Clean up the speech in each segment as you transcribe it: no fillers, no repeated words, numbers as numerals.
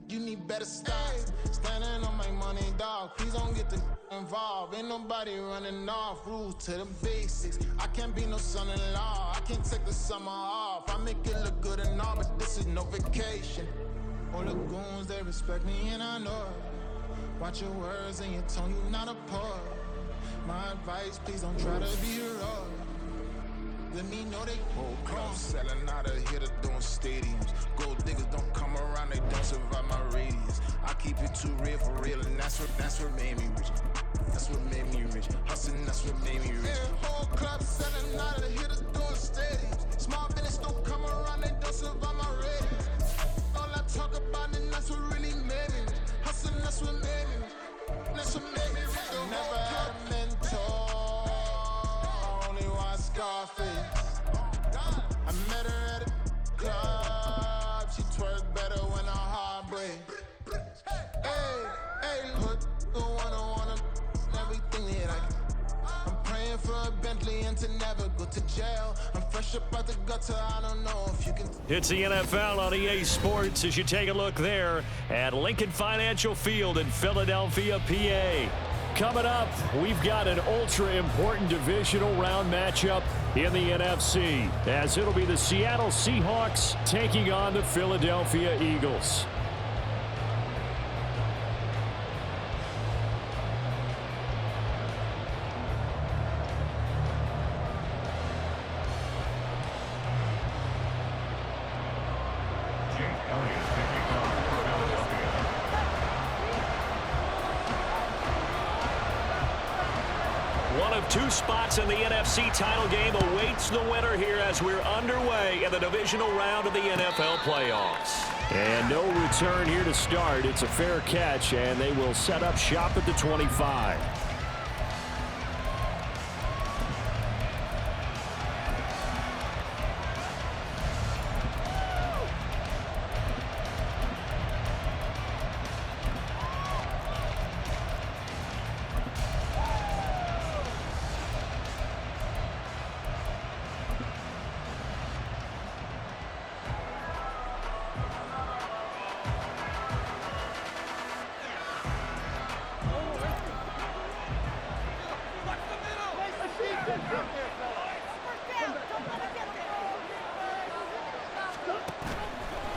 You need better stop. Standing on my money, dog. Please don't get the involved. Ain't nobody running off. Rules to the basics. I can't be no son-in-law. I can't take the summer off. I make it look good and all, but this is no vacation. All the goons, they respect me and I know it. Watch your words and your tone, you not a poet. My advice, please don't try to be heroic. Let me know they whole club selling out of here to doing stadiums. Gold diggers don't come around, they don't survive my radius. I keep it too real for real, and that's what made me rich. That's what made me rich. Hustling, that's what made me rich. Yeah, whole club selling out of here to doing stadiums. Small business don't come around, they don't survive my radius. All I talk about, and that's what really made me rich. Hustling, that's what made me rich. That's what made me rich. Never had a mentor. Scarface. I met her at a club. She twerk better when her heart breaks. Hey, put the one on one everything that I can. I'm praying for a Bentley and to never go to jail. I'm fresh up out the gutter. I don't know if you can. It's the NFL on EA Sports as you take a look there at Lincoln Financial Field in Philadelphia, PA. Coming up, we've got an ultra-important divisional round matchup in the NFC, as it'll be the Seattle Seahawks taking on the Philadelphia Eagles. Two spots in the NFC title game awaits the winner here as we're underway in the divisional round of the NFL playoffs. And no return here to start. It's a fair catch, and they will set up shop at the 25.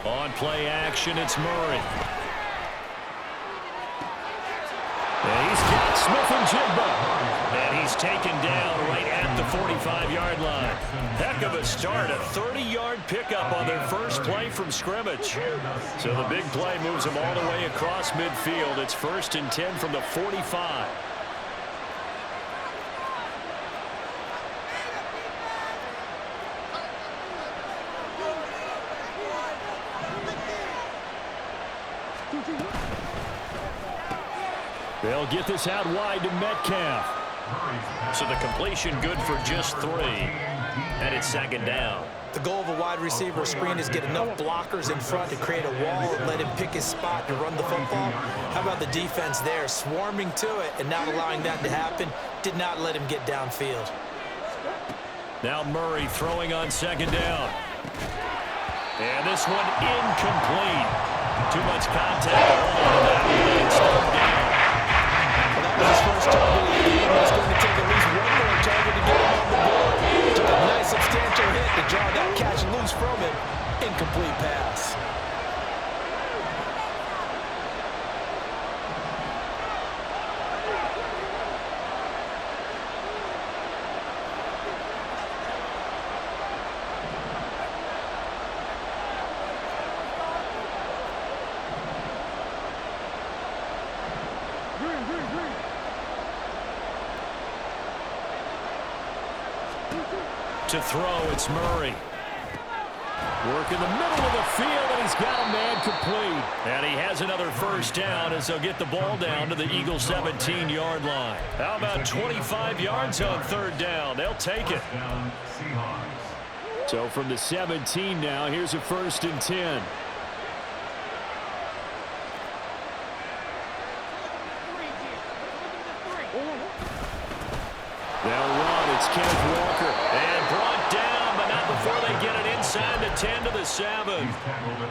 On play action, it's Murray. And he's got Smith-Njigba. And he's taken down right at the 45-yard line. Heck of a start, a 30-yard pickup on their first play from scrimmage. So the big play moves them all the way across midfield. It's 1st and 10 from the 45. They'll get this out wide to Metcalf. So the completion good for just 3. And it's 2nd down. The goal of a wide receiver screen is get enough blockers in front to create a wall and let him pick his spot to run the football. How about the defense there, swarming to it and not allowing that to happen? Did not let him get downfield. Now Murray throwing on 2nd down. And this one incomplete. Too much contact to hold on to that. It's 3rd down. Well, that was his first target of the game. It's going to take at least one more target to get him on the board. Took a nice substantial hit to draw that catch loose from him. Incomplete pass. To throw, it's Murray. Work in the middle of the field, and he's got a man complete. And he has another 1st down as they'll get the ball down to the Eagles' 17-yard line. How about 25 yards on 3rd down? They'll take it. So from the 17 now, here's a 1st and 10. They'll run. It's Kenneth Walker. And brought down, but not before they get it inside the 10 to the to 7.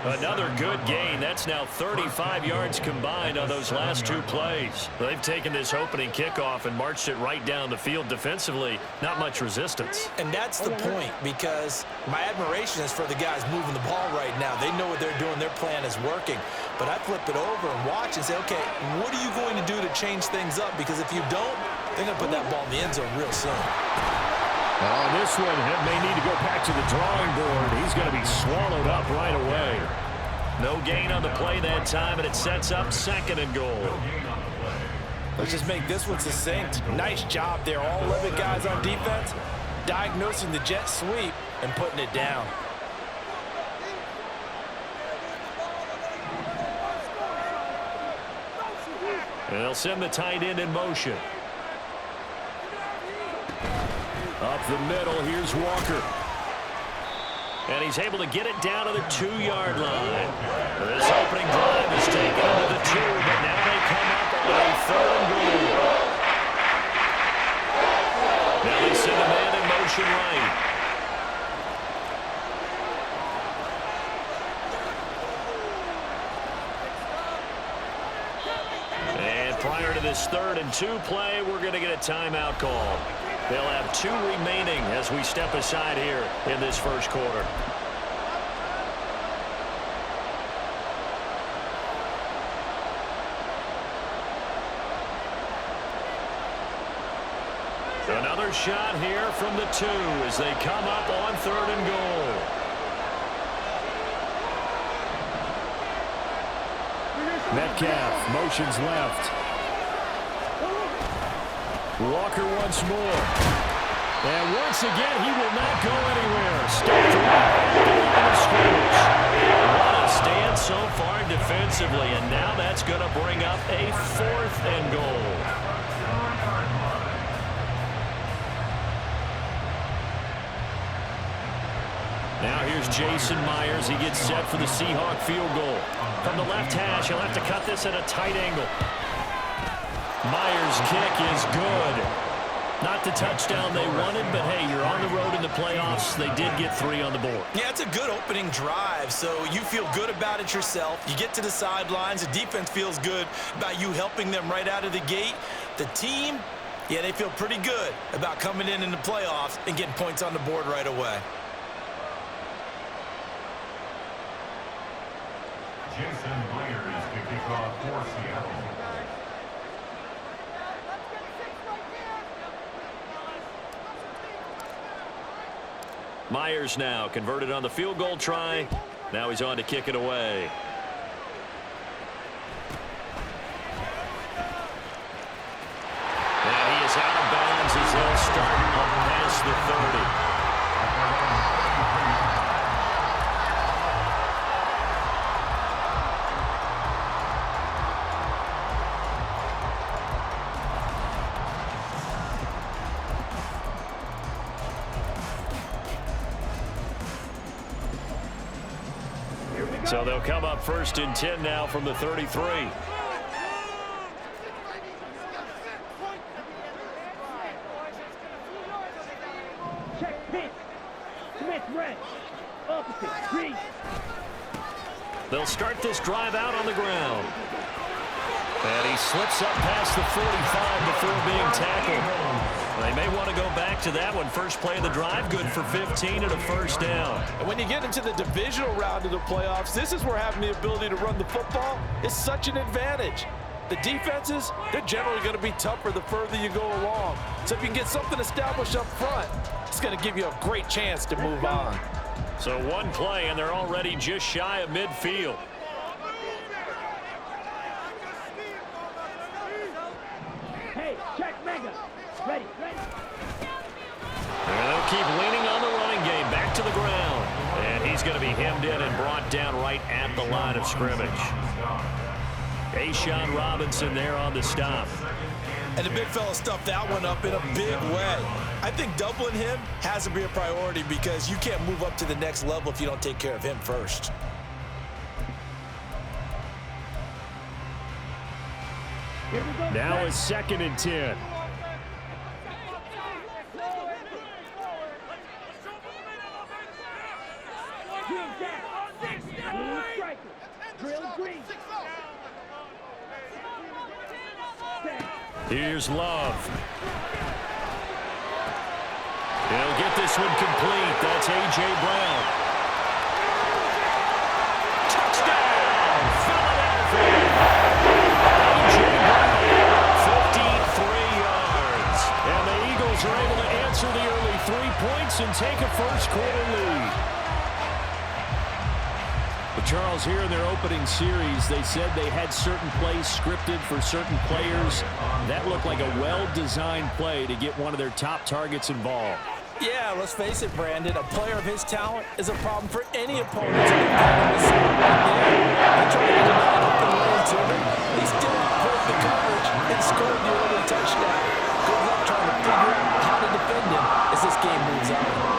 Another good gain. That's now 35 yards combined on those last 2 plays. They've taken this opening kickoff and marched it right down the field defensively. Not much resistance. And that's the point, because my admiration is for the guys moving the ball right now. They know what they're doing. Their plan is working. But I flip it over and watch and say, okay, what are you going to do to change things up? Because if you don't, they're going to put that ball in the end zone real soon. On this one, he may need to go back to the drawing board. He's going to be swallowed up right away. No gain on the play that time, and it sets up 2nd and goal. Let's just make this one succinct. Nice job there. All 11 guys on defense diagnosing the jet sweep and putting it down. And they'll send the tight end in motion. Up the middle, here's Walker. And he's able to get it down to the 2-yard line. This opening drive is taken to the 2, but now they come up on a 3rd and goal. Now they send a man in motion right. And prior to this 3rd and 2 play, we're going to get a timeout call. They'll have 2 remaining as we step aside here in this first quarter. Another shot here from the 2 as they come up on 3rd and goal. Metcalf motions left. Walker once more. And once again, he will not go anywhere. Stopped right at the line of scrimmage. What a stand so far defensively, and now that's going to bring up a 4th and goal. Now here's Jason Myers. He gets set for the Seahawk field goal. From the left hash, he'll have to cut this at a tight angle. Myers' kick is good. Not the touchdown they wanted, but hey, you're on the road in the playoffs. They did get 3 on the board. Yeah, it's a good opening drive, so you feel good about it yourself. You get to the sidelines. The defense feels good about you helping them right out of the gate. The team, yeah, they feel pretty good about coming in the playoffs and getting points on the board right away. Jason Myers to kick off for Seattle. Myers now converted on the field goal try. Now he's on to kick it away. And he is out of bounds as they'll start up past the 30. So they'll come up 1st and 10 now from the 33. They'll start this drive out on the ground. And he slips up past the 45 before being tackled. They may want to go back to that one. First play of the drive, good for 15 and a 1st down. And when you get into the divisional round of the playoffs, this is where having the ability to run the football is such an advantage. The defenses, they're generally going to be tougher the further you go along. So if you can get something established up front, it's going to give you a great chance to move on. So 1 play, and they're already just shy of midfield. Hey, check Mega. Ready. And they'll keep leaning on the running game. Back to the ground. And he's going to be hemmed in and brought down right at the line of scrimmage. Ashawn Robinson there on the stop. And the big fella stuffed that one up in a big way. I think doubling him has to be a priority because you can't move up to the next level if you don't take care of him first. Now it's 2nd and 10. Green back. Drill green. Here's Love. He'll get this one complete. That's A.J. Brown. Touchdown, Philadelphia. A.J. Brown, 53 yards. And the Eagles are able to answer the early 3 points and take a first-quarter lead. But Charles, here in their opening series, they said they had certain plays scripted for certain players. That looked like a well-designed play to get one of their top targets involved. Yeah, let's face it, Brandon. A player of his talent is a problem for any opponent. He still pulled the coverage and scored the early touchdown. Good luck trying to figure out how to defend him as this game moves on.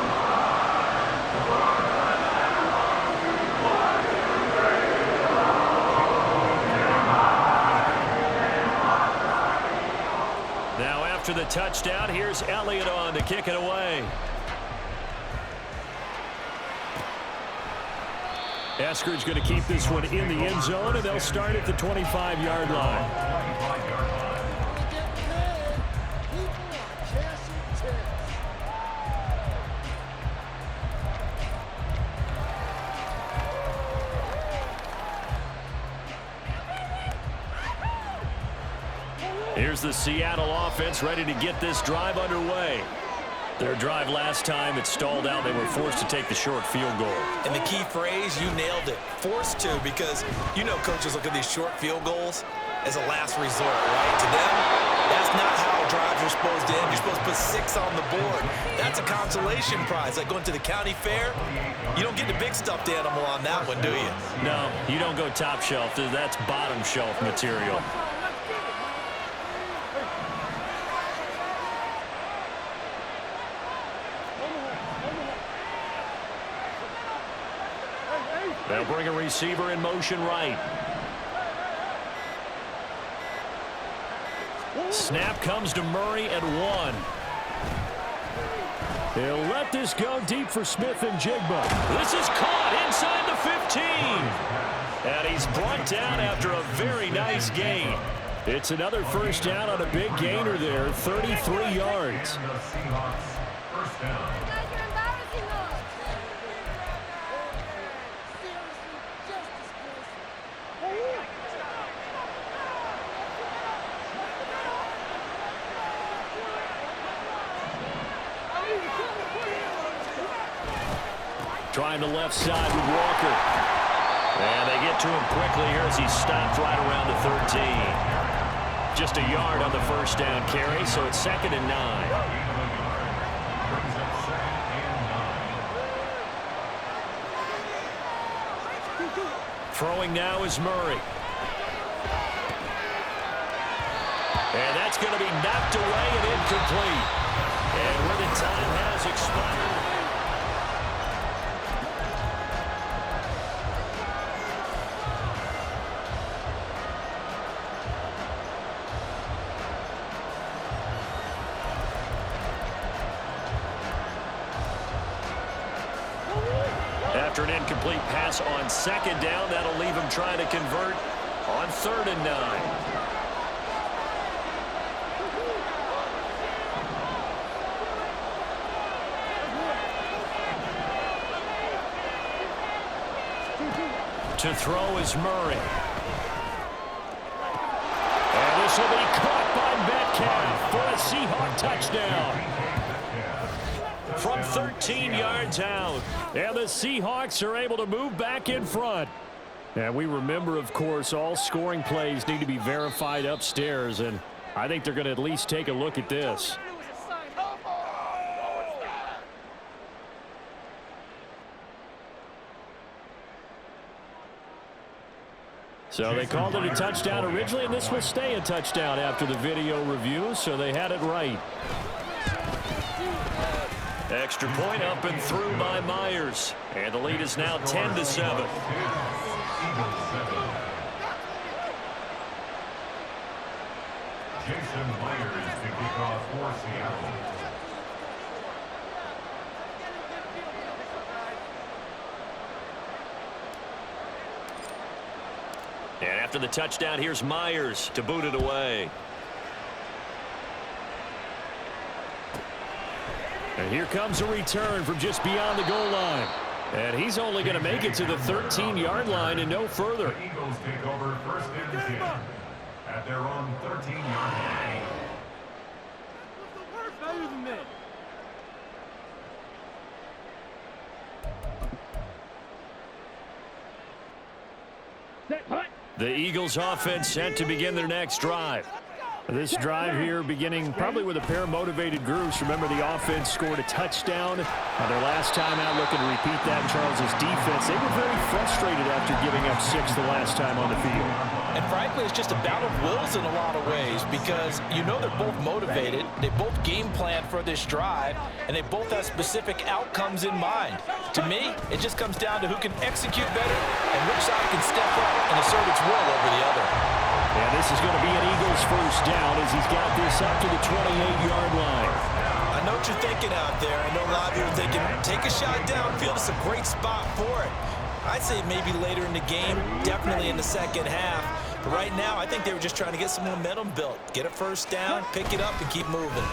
After the touchdown, here's Elliott on to kick it away. Eskridge going to keep this one in the end zone, and they'll start at the 25-yard line. Here's the Seattle offense ready to get this drive underway. Their drive last time, it stalled out. They were forced to take the short field goal. And the key phrase, you nailed it. Forced to, because you know coaches look at these short field goals as a last resort, right? To them, that's not how drives are supposed to end. You're supposed to put 6 on the board. That's a consolation prize. Like going to the county fair, you don't get the big stuffed animal on that one, do you? No, you don't go top shelf. That's bottom shelf material. They'll bring a receiver in motion right. Snap comes to Murray at 1. He'll let this go deep for Smith and Jigba. This is caught inside the 15. And he's brought down after a very nice gain. It's another first down on a big gainer there, 33 yards. First down. Trying the left side with Walker. And they get to him quickly here as he stopped right around the 13. Just a yard on the first down carry, so it's 2nd and 9. Throwing now is Murray. And that's going to be knocked away and incomplete. And where the time has expired. After an incomplete pass on 2nd down, that'll leave him trying to convert on 3rd and 9. To throw is Murray. And this will be caught by Metcalf for a Seahawk touchdown. From 13 yards out. And the Seahawks are able to move back in front. And we remember, of course, all scoring plays need to be verified upstairs. And I think they're going to at least take a look at this. So they called it a touchdown originally, and this will stay a touchdown after the video review, so they had it right. Extra point up and through by Myers. And the lead is now 10-7. Jason Myers to kick off for Seattle. And after the touchdown, here's Myers to boot it away. And here comes a return from just beyond the goal line. And he's only going to make it to the 13-yard line and no further. The Eagles take over first and 10 at their own 13-yard line. The Eagles offense set to begin their next drive. This drive here beginning probably with a pair of motivated groups. Remember, the offense scored a touchdown on their last time out, looking to repeat that in Charles's defense. They were very frustrated after giving up 6 the last time on the field. And frankly, it's just a battle of wills in a lot of ways because you know they're both motivated, they both game plan for this drive, and they both have specific outcomes in mind. To me, it just comes down to who can execute better and which side can step up and assert its will over the other. And this is going to be an Eagles first down as he's got this up to the 28-yard line. I know what you're thinking out there. I know a lot of you are thinking, take a shot downfield. It's a great spot for it. I'd say maybe later in the game, definitely in the second half. But right now, I think they were just trying to get some momentum built. Get a first down, pick it up, and keep moving.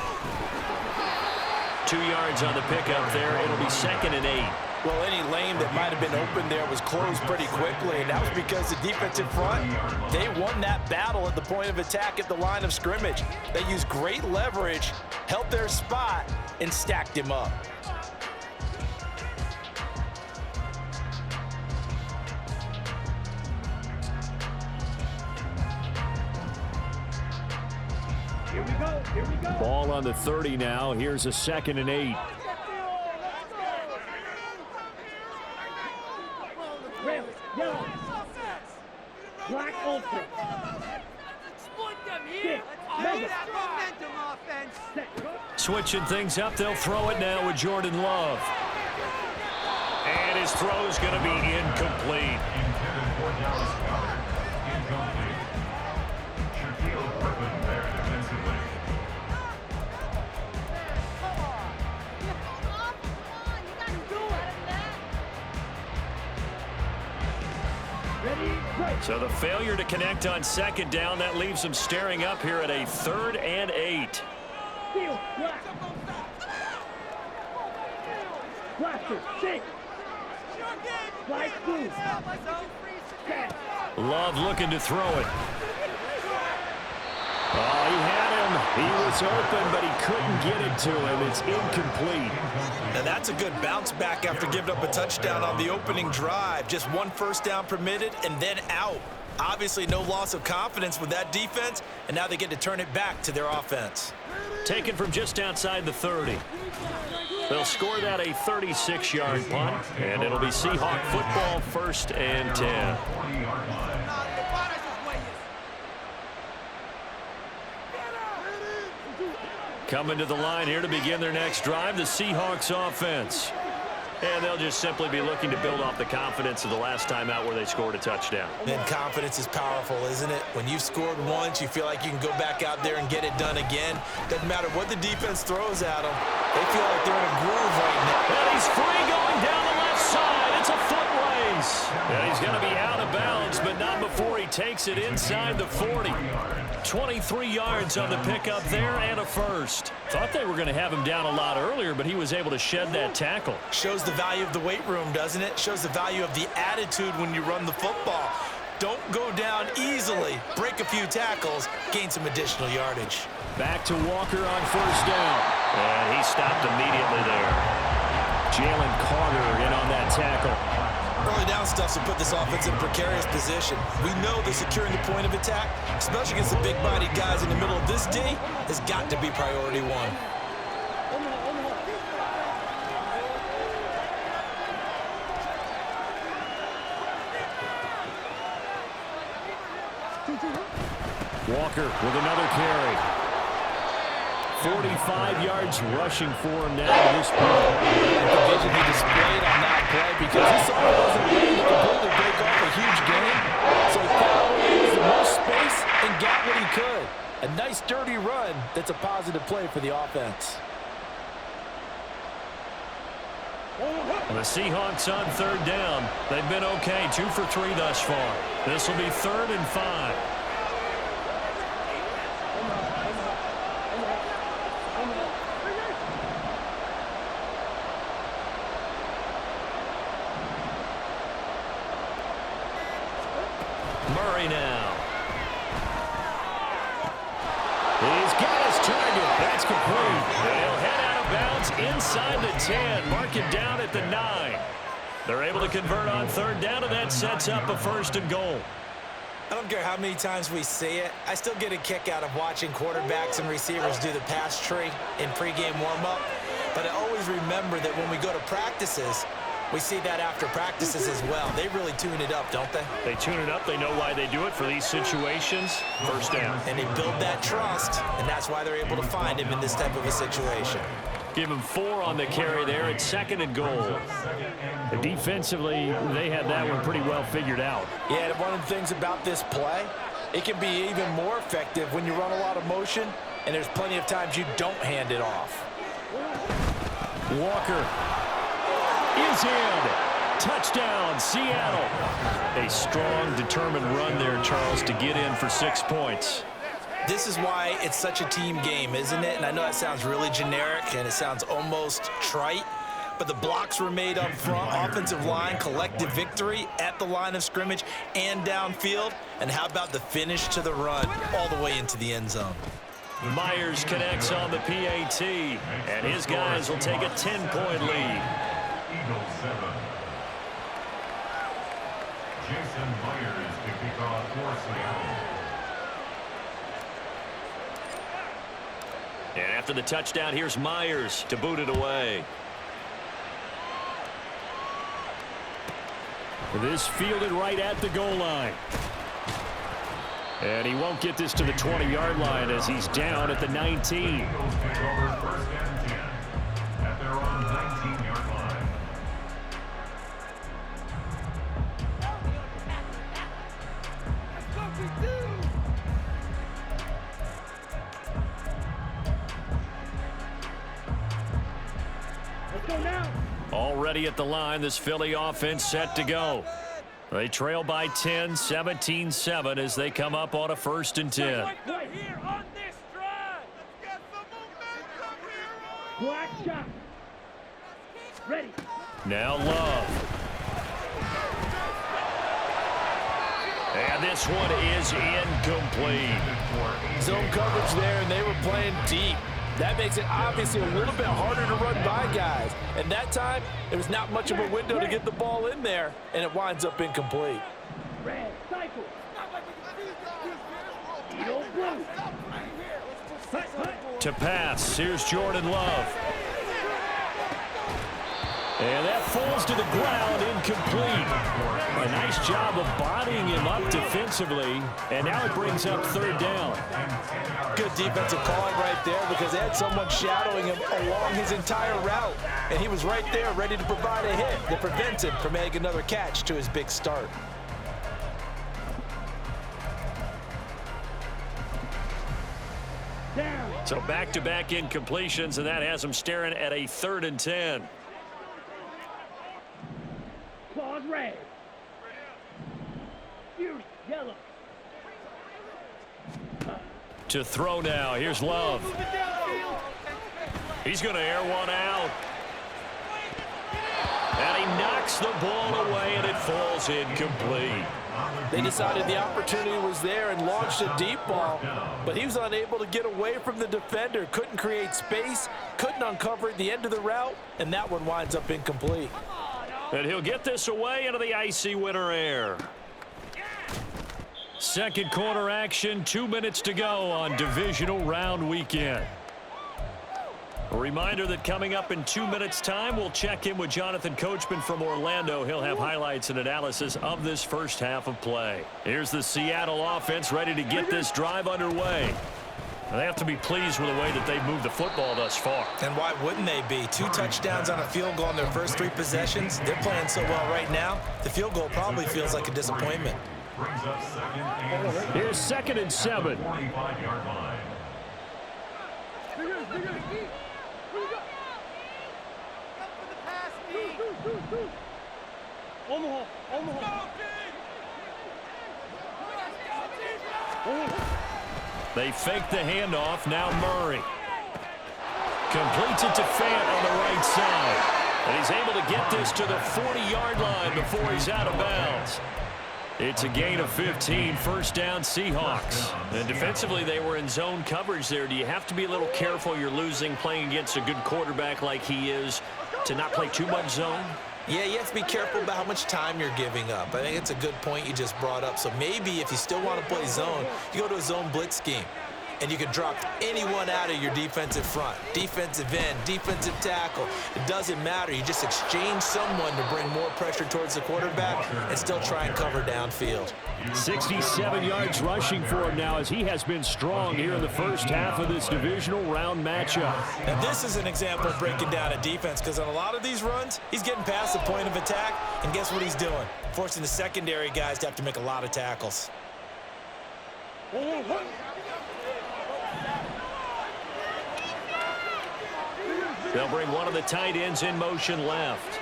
2 yards on the pickup there. It'll be 2nd and 8. Well, any lane that might have been open there was closed pretty quickly, and that was because the defense in front, they won that battle at the point of attack at the line of scrimmage. They used great leverage, held their spot, and stacked him up. Here we go. Here we go. Ball on the 30 now. Here's a 2nd and 8. Red, yellow, black ultra. Exploit them here. Mega. Momentum offense. Switching things up, they'll throw it now with Jordan Love. And his throw's going to be incomplete. Intended for Dallas Goddard. Incomplete. Shaquille Griffin there defensively. Ready, break. So the failure to connect on 2nd down, that leaves them staring up here at a 3rd and 8. Field, black. Blaster, six. Flag blue. Set. Love looking to throw it. Oh, he had him. He was open, but he couldn't get it to him. It's incomplete. Now that's a good bounce back after giving up a touchdown on the opening drive. Just 1 first down permitted and then out. Obviously no loss of confidence with that defense, and now they get to turn it back to their offense. Taken from just outside the 30. They'll score that a 36-yard punt, and it'll be Seahawk football 1st and 10. 40-yard line. Coming to the line here to begin their next drive, the Seahawks offense. And they'll just simply be looking to build off the confidence of the last time out where they scored a touchdown. And confidence is powerful, isn't it? When you've scored once, you feel like you can go back out there and get it done again. Doesn't matter what the defense throws at them. They feel like they're in a groove right now. And he's free going down the left side. It's a foot race. And he's going to be out of bounds, but not before he takes it inside the 40. 23 yards on the pickup there and a first. Thought they were going to have him down a lot earlier, but he was able to shed that tackle. Shows the value of the weight room, doesn't it? Shows the value of the attitude when you run the football. Don't go down easily. Break a few tackles, gain some additional yardage. Back to Walker on first down. And he stopped immediately there. Jalen Carter in on that tackle. Early down stuff will put this offense in a precarious position. We know that securing the point of attack, especially against the big-bodied guys in the middle of this D, has got to be priority one. Walker with another carry. 45 yards rushing for him now at this point. The vision he displayed on that play, because he saw it wasn't ready to completely break off a huge game. So he found the most space and got what he could. A nice dirty run that's a positive play for the offense. The Seahawks on third down. They've been okay, 2 for 3 thus far. This will be 3rd and 5. Murray now. He's got his target. That's complete. They'll head out of bounds inside the 10. Mark it down at the 9. They're able to convert on third down, and that sets up a 1st and goal. I don't care how many times we see it. I still get a kick out of watching quarterbacks and receivers do the pass tree in pregame warm-up. But I always remember that when we go to practices, we see that after practices as well. They really tune it up, don't they? They tune it up. They know why they do it for these situations. 1st down. And they build that trust, and that's why they're able to find him in this type of a situation. Give him 4 on the carry there. It's 2nd and goal. Defensively, they had that one pretty well figured out. Yeah, and one of the things about this play, it can be even more effective when you run a lot of motion, and there's plenty of times you don't hand it off. Walker is in. Touchdown, Seattle. A strong, determined run there, Charles, to get in for 6 points. This is why it's such a team game, isn't it? And I know that sounds really generic and it sounds almost trite, but the blocks were made up front, offensive line, collective victory at the line of scrimmage and downfield. And how about the finish to the run all the way into the end zone? Myers connects on the PAT, and his guys will take a 10-point lead. Eagles 7. Jason Myers to kick off for Seattle. And after the touchdown, here's Myers to boot it away. This fielded right at the goal line. And he won't get this to the 20-yard line as he's down at the 19. Eagles take over 1st and 10 at their own 19-yard line. Let's go now. Already at the line, this Philly offense set to go. They trail by 10, 17-7 as they come up on a 1st and 10. Right here on this drive. Black shot. Ready. Now Love. And this one is incomplete. Zone coverage there, and they were playing deep. That makes it obviously a little bit harder to run by guys. And that time, there was not much of a window to get the ball in there, and it winds up incomplete. Red cycle. Eagle blue. Hut, hut. To pass, here's Jordan Love. And that falls to the ground, incomplete. A nice job of bodying him up defensively, and now it brings up 3rd down. Good defensive calling right there because they had someone shadowing him along his entire route, and he was right there ready to provide a hit that prevents him from making another catch to his big start. Down. So back-to-back incompletions, and that has him staring at a 3rd and 10. Claws red. Fierce yellow. To throw now. Here's Love. He's going to air one out. And he knocks the ball away, and it falls incomplete. They decided the opportunity was there and launched a deep ball, but he was unable to get away from the defender, couldn't create space, couldn't uncover at the end of the route, and that one winds up incomplete. And he'll get this away into the icy winter air. Second quarter action, 2 minutes to go on divisional round weekend. A reminder that coming up in 2 minutes' time, we'll check in with Jonathan Coachman from Orlando. He'll have highlights and analysis of this first half of play. Here's the Seattle offense ready to get this drive underway. They have to be pleased with the way that they've moved the football thus far. And why wouldn't they be? 2 touchdowns on a field goal in their first 3 possessions. They're playing so well right now, the field goal probably feels like a disappointment. Brings up 2nd and 7. Here's 2nd and 7. 45-yard line. Omaha. They fake the handoff. Now Murray completes it to Fant on the right side. And he's able to get this to the 40-yard line before he's out of bounds. It's a gain of 15, first down Seahawks. And defensively, they were in zone coverage there. Do you have to be a little careful you're losing playing against a good quarterback like he is to not play too much zone? Yeah, you have to be careful about how much time you're giving up. I think it's a good point you just brought up. So maybe if you still want to play zone, you go to a zone blitz scheme. And you can drop anyone out of your defensive front, defensive end, defensive tackle. It doesn't matter. You just exchange someone to bring more pressure towards the quarterback and still try and cover downfield. 67 yards rushing for him now as he has been strong here in the first half of this divisional round matchup. And this is an example of breaking down a defense because on a lot of these runs, he's getting past the point of attack, and guess what he's doing? Forcing the secondary guys to have to make a lot of tackles. They'll bring one of the tight ends in motion left.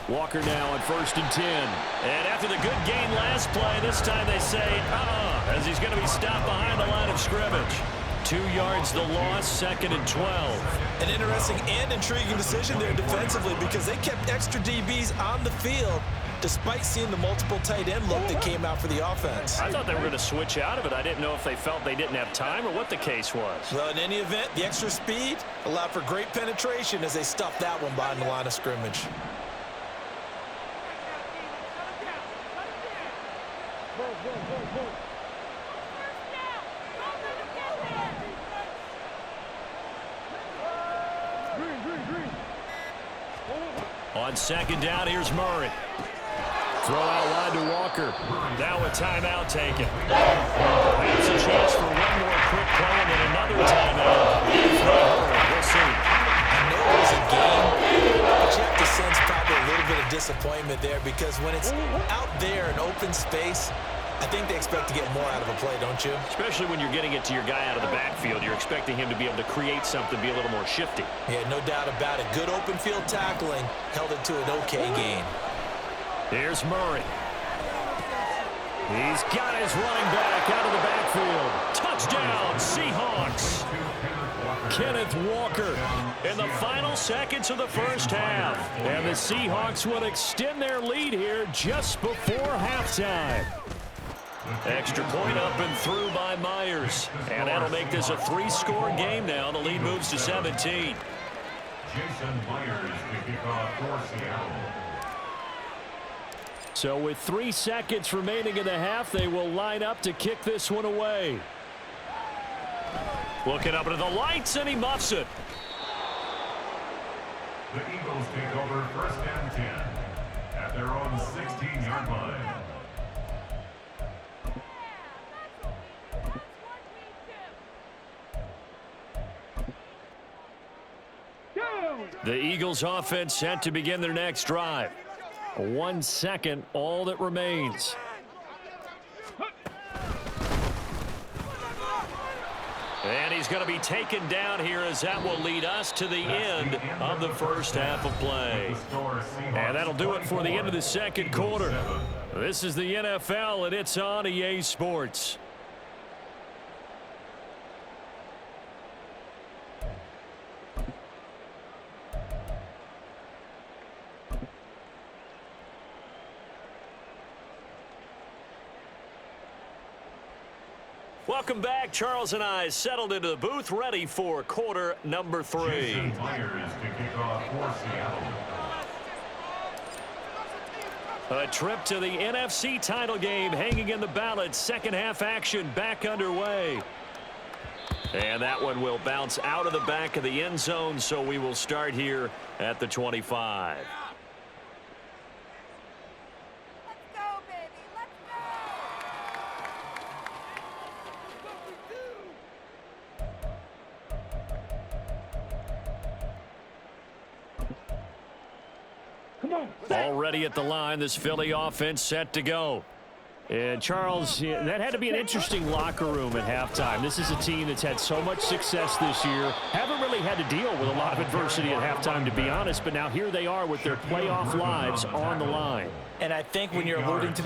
Walker now on 1st and 10. And after the good gain last play, this time they say, as he's going to be stopped behind the line of scrimmage. 2 yards the loss, 2nd and 12. An interesting and intriguing decision there defensively because they kept extra DBs on the field despite seeing the multiple tight end look that came out for the offense. I thought they were going to switch out of it. I didn't know if they felt they didn't have time or what the case was. Well, in any event, the extra speed allowed for great penetration as they stuffed that one behind the line of scrimmage. On 2nd down, here's Murray. Throw out wide to Walker. Now a timeout taken. Perhaps a chance for one more quick play and then another timeout. We'll see. I know it was a game, but you have to sense probably a little bit of disappointment there because when it's out there in open space, I think they expect to get more out of a play, don't you? Especially when you're getting it to your guy out of the backfield. You're expecting him to be able to create something, be a little more shifty. Yeah, no doubt about it. Good open field tackling held it to an okay gain. Here's Murray. He's got his running back out of the backfield. Touchdown, Seahawks. Kenneth Walker in the final seconds of the first half. And the Seahawks will extend their lead here just before halftime. Extra point up and through by Myers. And that'll make this a 3-score game now. The lead moves to 17. Jason Myers to kick off for Seattle. So with 3 seconds remaining in the half, they will line up to kick this one away. Looking up into the lights, and he muffs it. The Eagles take over 1st and 10 at their own 16-yard line. The Eagles offense set to begin their next drive. 1 second, all that remains. And he's going to be taken down here as that will lead us to the end of the first half of play. And that'll do it for the end of the second quarter. This is the NFL, and it's on EA Sports. Welcome back. Charles and I settled into the booth, ready for quarter number 3. Jason Myers to kick off for Seattle. A trip to the NFC title game hanging in the balance. Second half action back underway. And that one will bounce out of the back of the end zone, so we will start here at the 25. Already at the line, this Philly offense set to go. And Charles, that had to be an interesting locker room at halftime. This is a team that's had so much success this year. Haven't really had to deal with a lot of adversity at halftime, to be honest, but now here they are with their playoff lives on the line. And I think when you're alluding to